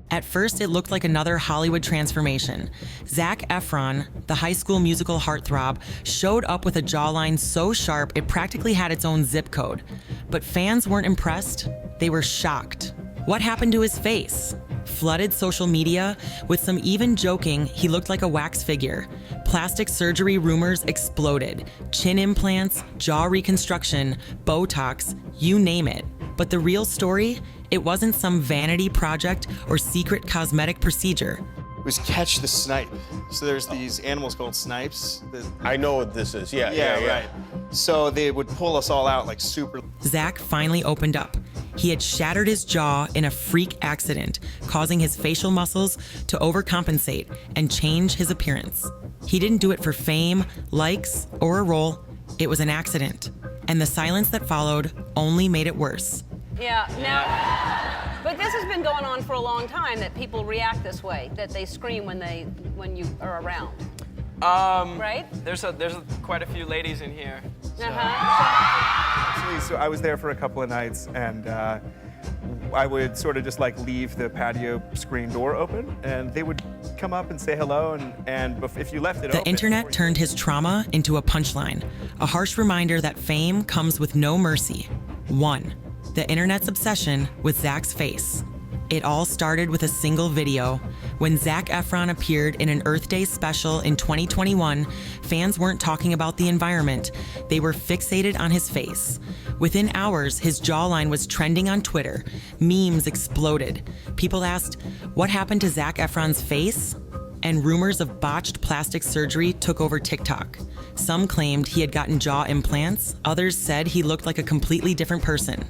At first, it looked like another Hollywood transformation. Zac Efron, the High School Musical heartthrob, showed up with a jawline so sharp it practically had its own zip code. But fans weren't impressed, they were shocked. What happened to his face? Flooded social media with some even joking he looked like a wax figure. Plastic surgery rumors exploded. Chin implants, jaw reconstruction, Botox, you name it. But the real story? It wasn't some vanity project or secret cosmetic procedure. It was catch the snipe. So there's these animals called snipes. I know what this is. Yeah. Right. So they would pull us all out like super. Zac finally opened up. He had shattered his jaw in a freak accident, causing his facial muscles to overcompensate and change his appearance. He didn't do it for fame, likes, or a role. It was an accident. And the silence that followed only made it worse. Yeah, now, but this has been going on for a long time, that people react this way, that they scream when you are around. Right? There's quite a few ladies in here. So. Actually, so I was there for a couple of nights, and I would sort of just like leave the patio screen door open, and they would come up and say hello, and if you left it open... The internet turned his trauma into a punchline, a harsh reminder that fame comes with no mercy. 1. The internet's obsession with Zac's face. It all started with a single video. When Zac Efron appeared in an Earth Day special in 2021, fans weren't talking about the environment. They were fixated on his face. Within hours, his jawline was trending on Twitter. Memes exploded. People asked, what happened to Zac Efron's face? And rumors of botched plastic surgery took over TikTok. Some claimed he had gotten jaw implants. Others said he looked like a completely different person.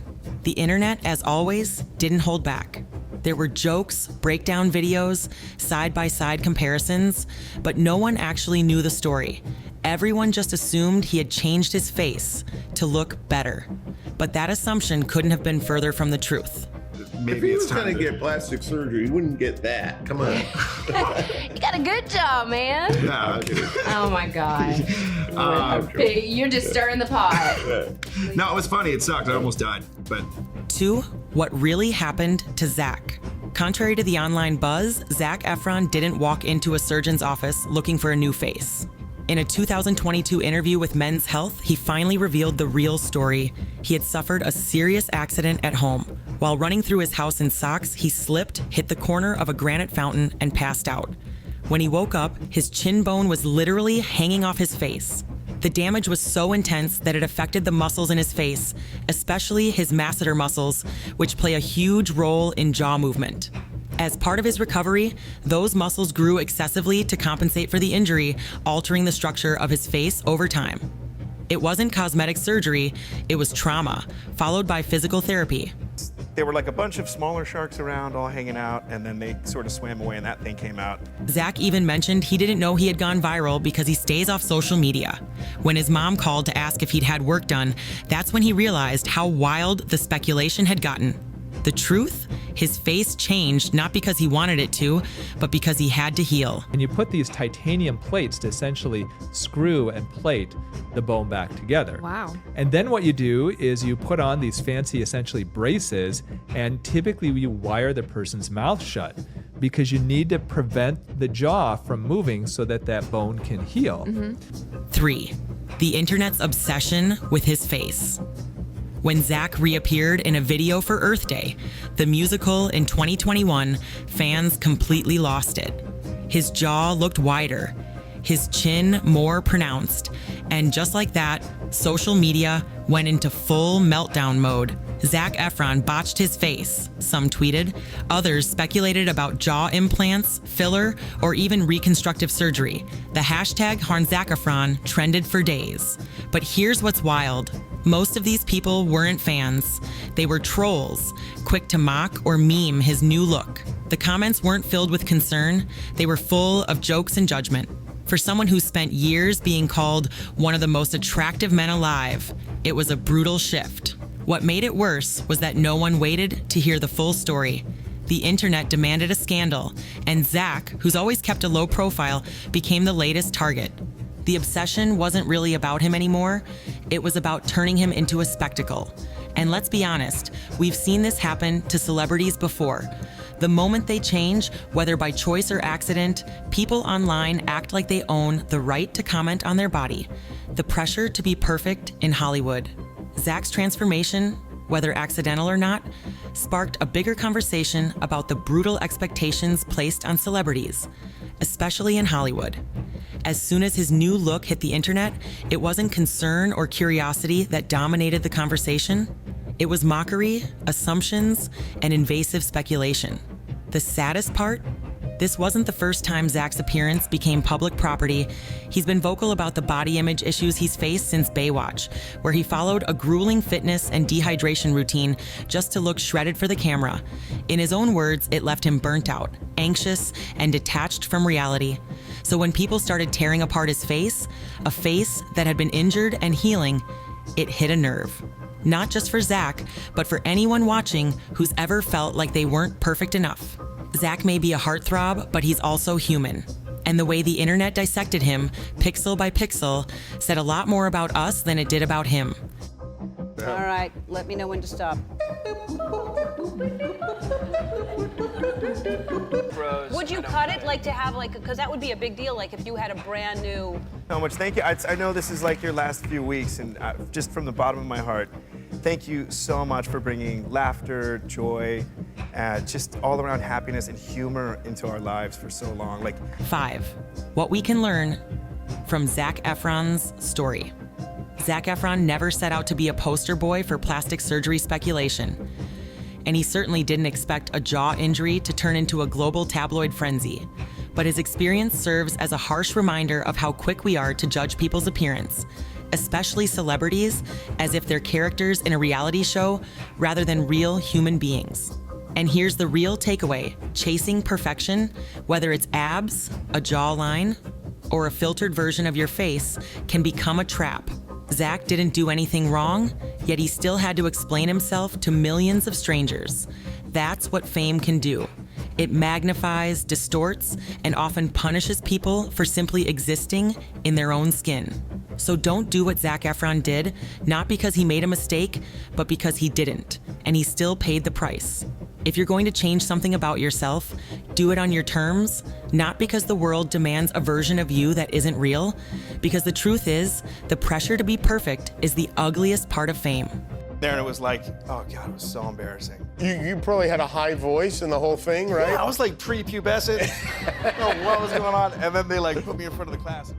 The internet, as always, didn't hold back. There were jokes, breakdown videos, side-by-side comparisons, but no one actually knew the story. Everyone just assumed he had changed his face to look better. But that assumption couldn't have been further from the truth. Maybe if he it's was time going to to get plastic surgery, he wouldn't get that. Come on. You got a good job, man. No, I'm kidding. Oh my God. You're just stirring the pot. No, it was funny. It sucked. I almost died. But 2. What really happened to Zac? Contrary to the online buzz, Zac Efron didn't walk into a surgeon's office looking for a new face. In a 2022 interview with Men's Health, he finally revealed the real story. He had suffered a serious accident at home. While running through his house in socks, he slipped, hit the corner of a granite fountain, and passed out. When he woke up, his chin bone was literally hanging off his face. The damage was so intense that it affected the muscles in his face, especially his masseter muscles, which play a huge role in jaw movement. As part of his recovery, those muscles grew excessively to compensate for the injury, altering the structure of his face over time. It wasn't cosmetic surgery, it was trauma, followed by physical therapy. There were like a bunch of smaller sharks around all hanging out, and then they sort of swam away and that thing came out. Zac even mentioned he didn't know he had gone viral because he stays off social media. When his mom called to ask if he'd had work done, that's when he realized how wild the speculation had gotten. The truth? His face changed not because he wanted it to, but because he had to heal. And you put these titanium plates to essentially screw and plate the bone back together. Wow. And then what you do is you put on these fancy, essentially braces, and typically you wire the person's mouth shut because you need to prevent the jaw from moving so that that bone can heal. 3. The internet's obsession with his face. When Zac reappeared in a video for Earth Day, the musical in 2021, fans completely lost it. His jaw looked wider, his chin more pronounced, and just like that, social media went into full meltdown mode. Zac Efron botched his face, some tweeted. Others speculated about jaw implants, filler, or even reconstructive surgery. The hashtag #HarnZacEfron trended for days. But here's what's wild. Most of these people weren't fans. They were trolls, quick to mock or meme his new look. The comments weren't filled with concern. They were full of jokes and judgment. For someone who spent years being called one of the most attractive men alive, it was a brutal shift. What made it worse was that no one waited to hear the full story. The internet demanded a scandal, and Zac, who's always kept a low profile, became the latest target. The obsession wasn't really about him anymore. It was about turning him into a spectacle. And let's be honest, we've seen this happen to celebrities before. The moment they change, whether by choice or accident, people online act like they own the right to comment on their body. The pressure to be perfect in Hollywood. Zac's transformation, whether accidental or not, sparked a bigger conversation about the brutal expectations placed on celebrities, especially in Hollywood. As soon as his new look hit the internet, it wasn't concern or curiosity that dominated the conversation. It was mockery, assumptions, and invasive speculation. The saddest part? This wasn't the first time Zac's appearance became public property. He's been vocal about the body image issues he's faced since Baywatch, where he followed a grueling fitness and dehydration routine just to look shredded for the camera. In his own words, it left him burnt out, anxious, and detached from reality. So when people started tearing apart his face, a face that had been injured and healing, it hit a nerve. Not just for Zac, but for anyone watching who's ever felt like they weren't perfect enough. Zac may be a heartthrob, but he's also human. And the way the internet dissected him, pixel by pixel, said a lot more about us than it did about him. All right, let me know when to stop. Would you cut it, like to have because that would be a big deal, like if you had a brand new... So much, thank you. I know this is like your last few weeks, and just from the bottom of my heart, thank you so much for bringing laughter, joy, just all around happiness and humor into our lives for so long. 5. What we can learn from Zac Efron's story. Zac Efron never set out to be a poster boy for plastic surgery speculation. And he certainly didn't expect a jaw injury to turn into a global tabloid frenzy. But his experience serves as a harsh reminder of how quick we are to judge people's appearance, especially celebrities, as if they're characters in a reality show rather than real human beings. And here's the real takeaway: chasing perfection, whether it's abs, a jawline, or a filtered version of your face, can become a trap. Zac didn't do anything wrong, yet he still had to explain himself to millions of strangers. That's what fame can do. It magnifies, distorts, and often punishes people for simply existing in their own skin. So don't do what Zac Efron did, not because he made a mistake, but because he didn't, and he still paid the price. If you're going to change something about yourself, do it on your terms, not because the world demands a version of you that isn't real, because the truth is, the pressure to be perfect is the ugliest part of fame. There, and it was like, oh God, it was so embarrassing. You probably had a high voice in the whole thing, right? Yeah, I was like prepubescent. I don't know what was going on. And then they put me in front of the class.